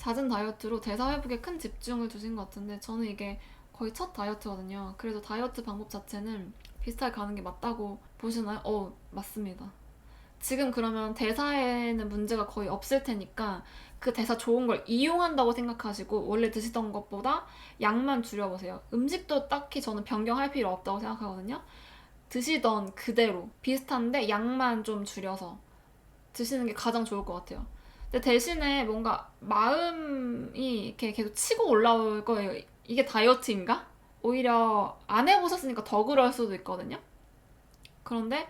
잦은 다이어트로 대사 회복에 큰 집중을 두신 것 같은데 저는 이게 거의 첫 다이어트거든요. 그래도 다이어트 방법 자체는 비슷하게 가는 게 맞다고 보시나요? 맞습니다. 지금 그러면 대사에는 문제가 거의 없을 테니까 그 대사 좋은 걸 이용한다고 생각하시고 원래 드시던 것보다 양만 줄여보세요. 음식도 딱히 저는 변경할 필요 없다고 생각하거든요. 드시던 그대로 비슷한데 양만 좀 줄여서 드시는 게 가장 좋을 것 같아요. 근데 대신에 뭔가 마음이 이렇게 계속 치고 올라올 거예요. 이게 다이어트인가? 오히려 안 해보셨으니까 더 그럴 수도 있거든요. 그런데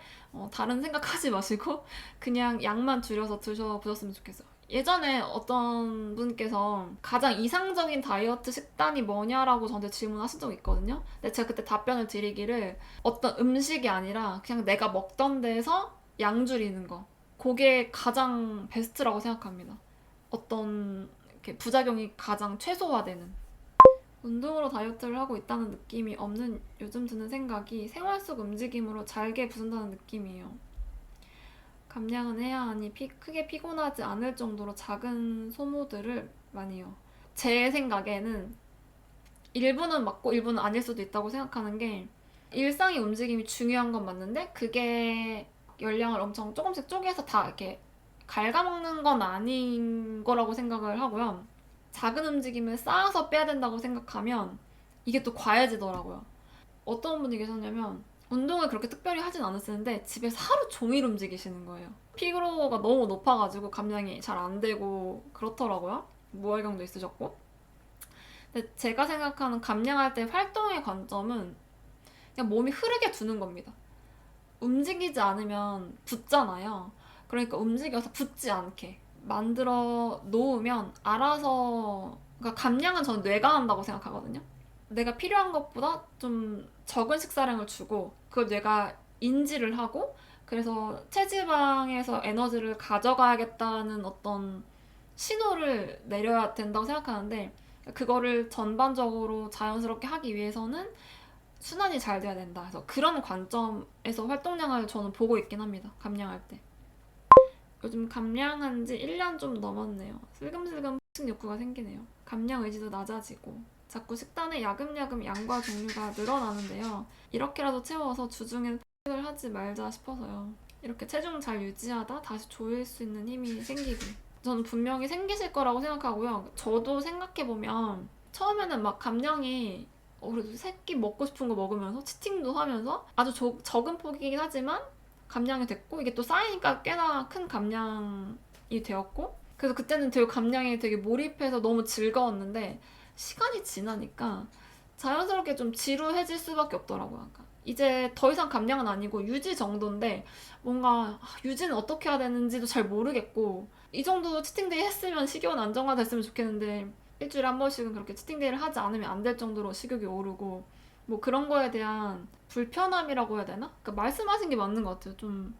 다른 생각하지 마시고 그냥 양만 줄여서 드셔보셨으면 좋겠어요. 예전에 어떤 분께서 가장 이상적인 다이어트 식단이 뭐냐라고 저한테 질문하신 적이 있거든요. 근데 제가 그때 답변을 드리기를 어떤 음식이 아니라 그냥 내가 먹던 데에서 양 줄이는 거. 그게 가장 베스트라고 생각합니다. 어떤 이렇게 부작용이 가장 최소화되는. 운동으로 다이어트를 하고 있다는 느낌이 없는 요즘 드는 생각이 생활 속 움직임으로 잘게 부순다는 느낌이에요. 감량은 해야 하니 크게 피곤하지 않을 정도로 작은 소모들을 많이 해요. 제 생각에는 일부는 맞고 일부는 아닐 수도 있다고 생각하는 게 일상의 움직임이 중요한 건 맞는데 그게 열량을 엄청 조금씩 쪼개서 다 이렇게 갉아먹는 건 아닌 거라고 생각을 하고요. 작은 움직임을 쌓아서 빼야 된다고 생각하면 이게 또 과해지더라고요. 어떤 분이 계셨냐면 운동을 그렇게 특별히 하진 않았었는데 집에서 하루 종일 움직이시는 거예요. 피로가 너무 높아가지고 감량이 잘 안 되고 그렇더라고요. 무활경도 있으셨고. 근데 제가 생각하는 감량할 때 활동의 관점은 그냥 몸이 흐르게 두는 겁니다. 움직이지 않으면 붓잖아요. 그러니까 움직여서 붓지 않게 만들어 놓으면 알아서, 그러니까 감량은 저는 뇌가 한다고 생각하거든요. 내가 필요한 것보다 좀 적은 식사량을 주고 그걸 뇌가 인지를 하고 그래서 체지방에서 에너지를 가져가야겠다는 어떤 신호를 내려야 된다고 생각하는데 그거를 전반적으로 자연스럽게 하기 위해서는 순환이 잘 돼야 된다. 그래서 그런 관점에서 활동량을 저는 보고 있긴 합니다. 감량할 때. 요즘 감량한 지 1년 좀 넘었네요. 슬금슬금 식욕 욕구가 생기네요. 감량 의지도 낮아지고 자꾸 식단에 야금야금 양과 종류가 늘어나는데요. 이렇게라도 채워서 주중엔 폭식을 하지 말자 싶어서요. 이렇게 체중 잘 유지하다 다시 조일 수 있는 힘이 생기고 저는 분명히 생기실 거라고 생각하고요. 저도 생각해보면 처음에는 막 감량이 그래도 새끼 먹고 싶은 거 먹으면서 치팅도 하면서 아주 적은 폭이긴 하지만 감량이 됐고 이게 또 쌓이니까 꽤나 큰 감량이 되었고 그래서 그때는 되게 감량에 되게 몰입해서 너무 즐거웠는데 시간이 지나니까 자연스럽게 좀 지루해질 수밖에 없더라고요. 그러니까 이제 더 이상 감량은 아니고 유지 정도인데 뭔가 유지는 어떻게 해야 되는지도 잘 모르겠고 이 정도 치팅데이 했으면 식욕은 안정화됐으면 좋겠는데 일주일에 한 번씩은 그렇게 치팅데이를 하지 않으면 안 될 정도로 식욕이 오르고 뭐 그런 거에 대한 불편함이라고 해야 되나? 그러니까 말씀하신 게 맞는 것 같아요. 좀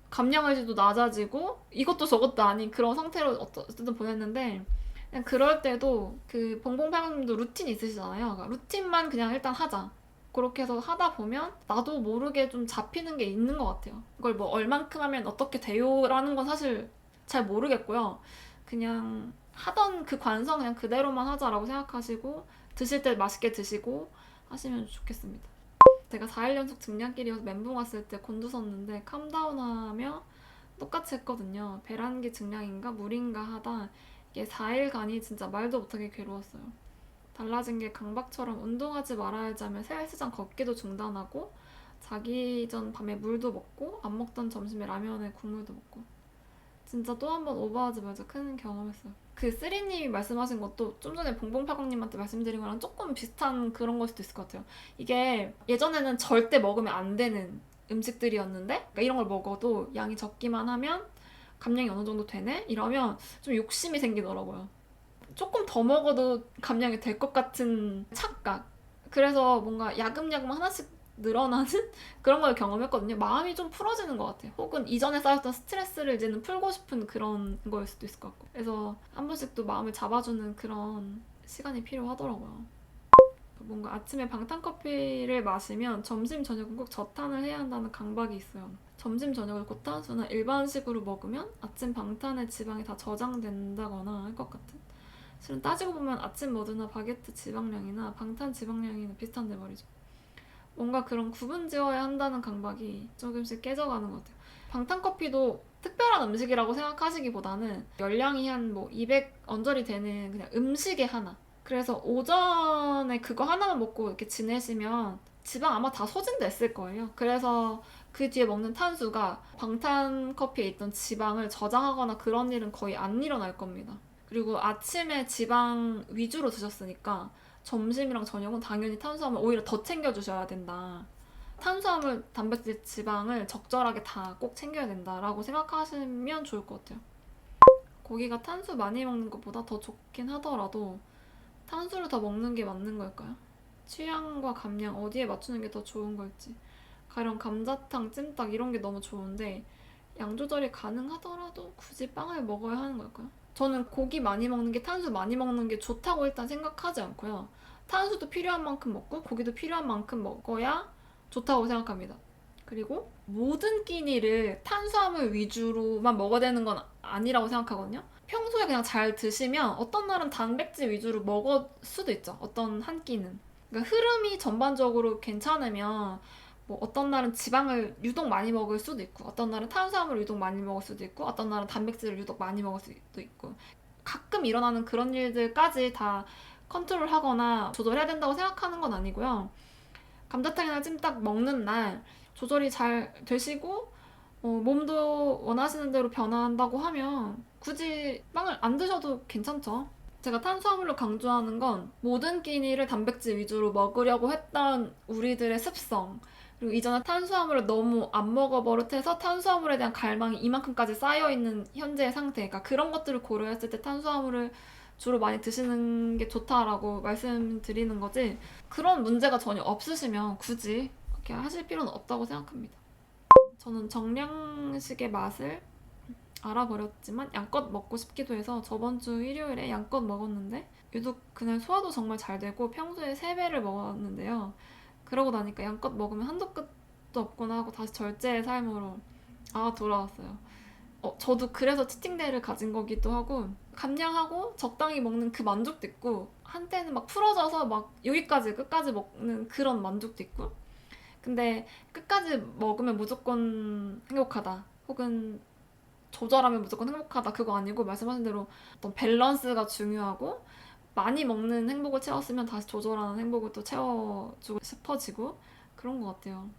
감량의지도 낮아지고 이것도 저것도 아닌 그런 상태로 어쨌든 보냈는데 그냥 그럴 때도 그 봉봉팔방님도 루틴 있으시잖아요. 그러니까 루틴만 그냥 일단 하자. 그렇게 해서 하다 보면 나도 모르게 좀 잡히는 게 있는 것 같아요. 그걸 뭐 얼만큼 하면 어떻게 돼요라는 건 사실 잘 모르겠고요. 그냥 하던 그 관성 그냥 그대로만 하자라고 생각하시고 드실 때 맛있게 드시고 하시면 좋겠습니다. 제가 4일 연속 증량길이어서 멘붕 왔을 때 곤두섰는데 캄다운하며 똑같이 했거든요. 배란기 증량인가 물인가 하다 이게 4일간이 진짜 말도 못하게 괴로웠어요. 달라진 게 강박처럼 운동하지 말아야지 하면 새 헬스장 걷기도 중단하고 자기 전 밤에 물도 먹고 안 먹던 점심에 라면에 국물도 먹고 진짜 또 한 번 오버하지 말자 큰 경험했어요. 그 쓰리님이 말씀하신 것도 좀 전에 봉봉파공님한테 말씀드린 거랑 조금 비슷한 그런 걸 수도 있을 것 같아요. 이게 예전에는 절대 먹으면 안 되는 음식들이었는데 그러니까 이런 걸 먹어도 양이 적기만 하면 감량이 어느 정도 되네? 이러면 좀 욕심이 생기더라고요. 조금 더 먹어도 감량이 될 것 같은 착각. 그래서 뭔가 야금야금 하나씩 늘어나는 그런 걸 경험했거든요. 마음이 좀 풀어지는 것 같아요. 혹은 이전에 쌓였던 스트레스를 이제는 풀고 싶은 그런 거일 수도 있을 것 같고. 그래서 한 번씩 또 마음을 잡아주는 그런 시간이 필요하더라고요. 뭔가 아침에 방탄커피를 마시면 점심 저녁은 꼭 저탄을 해야 한다는 강박이 있어요. 점심 저녁을 고탄수나 일반식으로 먹으면 아침 방탄의 지방이 다 저장된다거나 할 것 같은. 실은 따지고 보면 아침 머드나 바게트 지방량이나 방탄 지방량이나 비슷한데 말이죠. 뭔가 그런 구분 지어야 한다는 강박이 조금씩 깨져가는 것 같아요. 방탄커피도 특별한 음식이라고 생각하시기보다는 열량이 한 뭐 200 언저리 되는 그냥 음식의 하나. 그래서 오전에 그거 하나만 먹고 이렇게 지내시면 지방 아마 다 소진됐을 거예요. 그래서 그 뒤에 먹는 탄수가 방탄커피에 있던 지방을 저장하거나 그런 일은 거의 안 일어날 겁니다. 그리고 아침에 지방 위주로 드셨으니까 점심이랑 저녁은 당연히 탄수화물 오히려 더 챙겨주셔야 된다. 탄수화물, 단백질, 지방을 적절하게 다 꼭 챙겨야 된다라고 생각하시면 좋을 것 같아요. 고기가 탄수 많이 먹는 것보다 더 좋긴 하더라도 탄수를 더 먹는 게 맞는 걸까요? 취향과 감량 어디에 맞추는 게 더 좋은 걸지. 가령 감자탕, 찜닭 이런 게 너무 좋은데 양 조절이 가능하더라도 굳이 빵을 먹어야 하는 걸까요? 저는 고기 많이 먹는 게 탄수 많이 먹는 게 좋다고 일단 생각하지 않고요. 탄수도 필요한 만큼 먹고 고기도 필요한 만큼 먹어야 좋다고 생각합니다. 그리고 모든 끼니를 탄수화물 위주로만 먹어야 되는 건 아니라고 생각하거든요. 평소에 그냥 잘 드시면 어떤 날은 단백질 위주로 먹을 수도 있죠. 어떤 한 끼는. 그러니까 흐름이 전반적으로 괜찮으면 뭐 어떤 날은 지방을 유독 많이 먹을 수도 있고 어떤 날은 탄수화물을 유독 많이 먹을 수도 있고 어떤 날은 단백질을 유독 많이 먹을 수도 있고 가끔 일어나는 그런 일들까지 다 컨트롤하거나 조절해야 된다고 생각하는 건 아니고요. 감자탕이나 찜닭 먹는 날 조절이 잘 되시고 몸도 원하시는 대로 변화한다고 하면 굳이 빵을 안 드셔도 괜찮죠. 제가 탄수화물로 강조하는 건 모든 끼니를 단백질 위주로 먹으려고 했던 우리들의 습성 그리고 이전에 탄수화물을 너무 안 먹어버릇해서 탄수화물에 대한 갈망이 이만큼까지 쌓여있는 현재의 상태 그러니까 그런 것들을 고려했을 때 탄수화물을 주로 많이 드시는 게 좋다라고 말씀드리는 거지 그런 문제가 전혀 없으시면 굳이 그렇게 하실 필요는 없다고 생각합니다. 저는 정량식의 맛을 알아버렸지만 양껏 먹고 싶기도 해서 저번 주 일요일에 양껏 먹었는데 유독 그날 소화도 정말 잘 되고 평소에 3배를 먹었는데요. 그러고 나니까 양껏 먹으면 한도 끝도 없구나 하고 다시 절제의 삶으로 돌아왔어요. 저도 그래서 치팅데이를 가진 거기도 하고 감량하고 적당히 먹는 그 만족도 있고 한때는 막 풀어져서 막 여기까지 끝까지 먹는 그런 만족도 있고 근데 끝까지 먹으면 무조건 행복하다 혹은 조절하면 무조건 행복하다 그거 아니고 말씀하신 대로 어떤 밸런스가 중요하고 많이 먹는 행복을 채웠으면 다시 조절하는 행복을 또 채워주고 싶어지고 그런 것 같아요.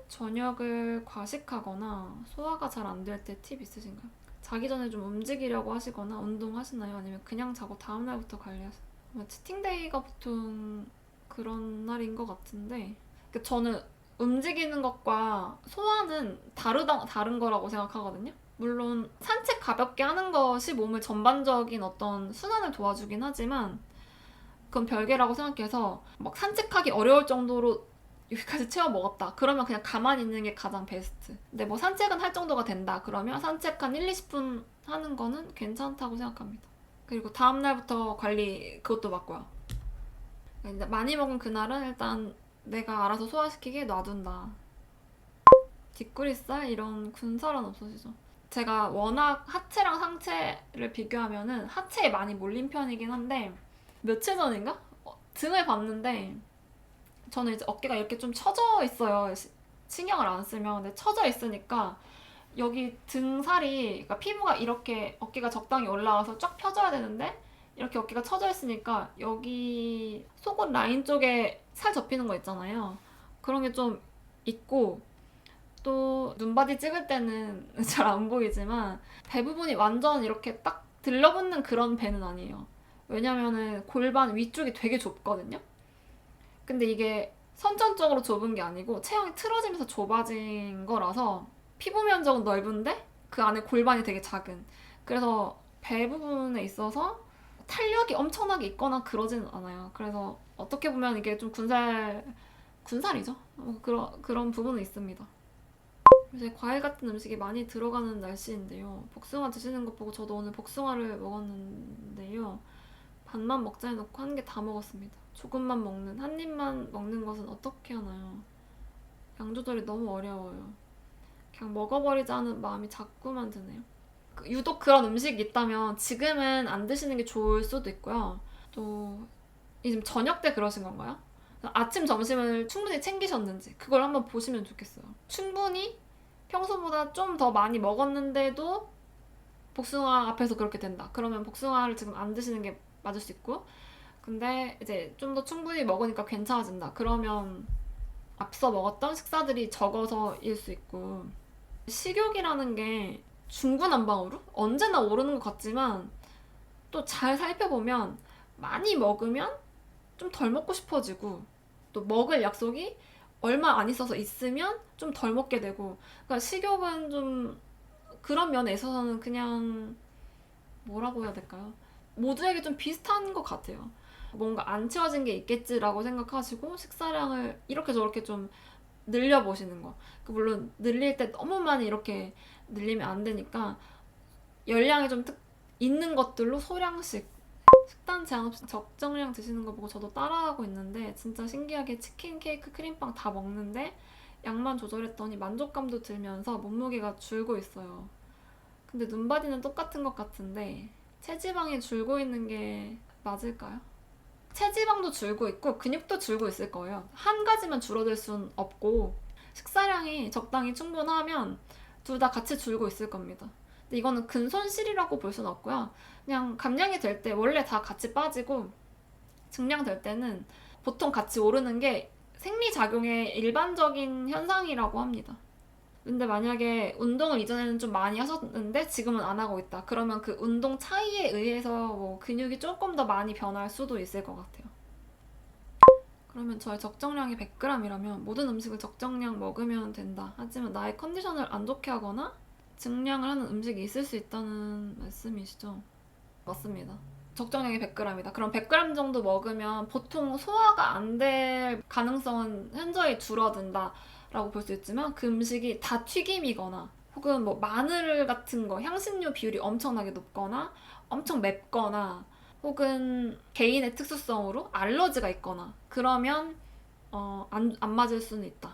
저녁을 과식하거나 소화가 잘 안 될 때 팁 있으신가요? 자기 전에 좀 움직이려고 하시거나 운동하시나요? 아니면 그냥 자고 다음날부터 관리하세요? 치팅데이가 보통 그런 날인 것 같은데 저는 움직이는 것과 소화는 다른 거라고 생각하거든요. 물론 산책 가볍게 하는 것이 몸을 전반적인 어떤 순환을 도와주긴 하지만 그건 별개라고 생각해서 막 산책하기 어려울 정도로 여기까지 채워 먹었다. 그러면 그냥 가만히 있는 게 가장 베스트. 근데 뭐 산책은 할 정도가 된다. 그러면 산책 한 1, 20분 하는 거는 괜찮다고 생각합니다. 그리고 다음날부터 관리 그것도 맞고요. 많이 먹은 그날은 일단 내가 알아서 소화시키게 놔둔다. 뒷구리살 이런 군살은 없으시죠? 제가 워낙 하체랑 상체를 비교하면은 하체에 많이 몰린 편이긴 한데 며칠 전인가? 등을 봤는데 저는 이제 어깨가 이렇게 좀 처져 있어요. 신경을 안 쓰면. 근데 처져 있으니까 여기 등살이 그러니까 피부가 이렇게 어깨가 적당히 올라와서 쫙 펴져야 되는데 이렇게 어깨가 처져 있으니까 여기 속옷 라인 쪽에 살 접히는 거 있잖아요. 그런 게 좀 있고 또 눈바디 찍을 때는 잘 안 보이지만 배 부분이 완전 이렇게 딱 들러붙는 그런 배는 아니에요. 왜냐면은 골반 위쪽이 되게 좁거든요. 근데 이게 선천적으로 좁은 게 아니고 체형이 틀어지면서 좁아진 거라서 피부 면적은 넓은데 그 안에 골반이 되게 작은 그래서 배 부분에 있어서 탄력이 엄청나게 있거나 그러지는 않아요. 그래서 어떻게 보면 이게 좀 군살이죠. 그런 부분은 있습니다. 요새 과일 같은 음식이 많이 들어가는 날씨인데요. 복숭아 드시는 것 보고 저도 오늘 복숭아를 먹었는데요. 반만 먹자 해놓고 한 개 다 먹었습니다. 조금만 먹는, 한 입만 먹는 것은 어떻게 하나요? 양 조절이 너무 어려워요. 그냥 먹어버리자 하는 마음이 자꾸만 드네요. 유독 그런 음식이 있다면 지금은 안 드시는 게 좋을 수도 있고요. 또 지금 저녁 때 그러신 건가요? 아침, 점심을 충분히 챙기셨는지 그걸 한번 보시면 좋겠어요. 충분히 평소보다 좀 더 많이 먹었는데도 복숭아 앞에서 그렇게 된다. 그러면 복숭아를 지금 안 드시는 게 맞을 수 있고, 근데 이제 좀 더 충분히 먹으니까 괜찮아진다. 그러면 앞서 먹었던 식사들이 적어서일 수 있고, 식욕이라는 게 중구난방으로 언제나 오르는 것 같지만 또 잘 살펴보면 많이 먹으면 좀 덜 먹고 싶어지고, 또 먹을 약속이 얼마 안 있어서 있으면 좀 덜 먹게 되고, 그러니까 식욕은 좀 그런 면에 있어서는 그냥 뭐라고 해야 될까요? 모두에게 좀 비슷한 것 같아요. 뭔가 안 채워진 게 있겠지라고 생각하시고 식사량을 이렇게 저렇게 좀 늘려보시는 거. 물론 늘릴 때 너무 많이 이렇게 늘리면 안 되니까 열량이 좀 있는 것들로 소량씩 식단 제한 없이 적정량 드시는 거 보고 저도 따라하고 있는데 진짜 신기하게 치킨, 케이크, 크림빵 다 먹는데 양만 조절했더니 만족감도 들면서 몸무게가 줄고 있어요. 근데 눈바디는 똑같은 것 같은데 체지방이 줄고 있는 게 맞을까요? 체지방도 줄고 있고 근육도 줄고 있을 거예요. 한 가지만 줄어들 순 없고 식사량이 적당히 충분하면 둘 다 같이 줄고 있을 겁니다. 근데 이거는 근손실이라고 볼 수는 없고요. 그냥 감량이 될 때 원래 다 같이 빠지고 증량될 때는 보통 같이 오르는 게 생리작용의 일반적인 현상이라고 합니다. 근데 만약에 운동을 이전에는 좀 많이 하셨는데 지금은 안 하고 있다. 그러면 그 운동 차이에 의해서 뭐 근육이 조금 더 많이 변할 수도 있을 것 같아요. 그러면 저의 적정량이 100g이라면 모든 음식을 적정량 먹으면 된다. 하지만 나의 컨디션을 안 좋게 하거나 증량을 하는 음식이 있을 수 있다는 말씀이시죠? 맞습니다. 적정량이 100g이다. 그럼 100g 정도 먹으면 보통 소화가 안 될 가능성은 현저히 줄어든다. 라고 볼 수 있지만 그 음식이 다 튀김이거나 혹은 뭐 마늘 같은 거 향신료 비율이 엄청나게 높거나 엄청 맵거나 혹은 개인의 특수성으로 알러지가 있거나 그러면 안 맞을 수는 있다.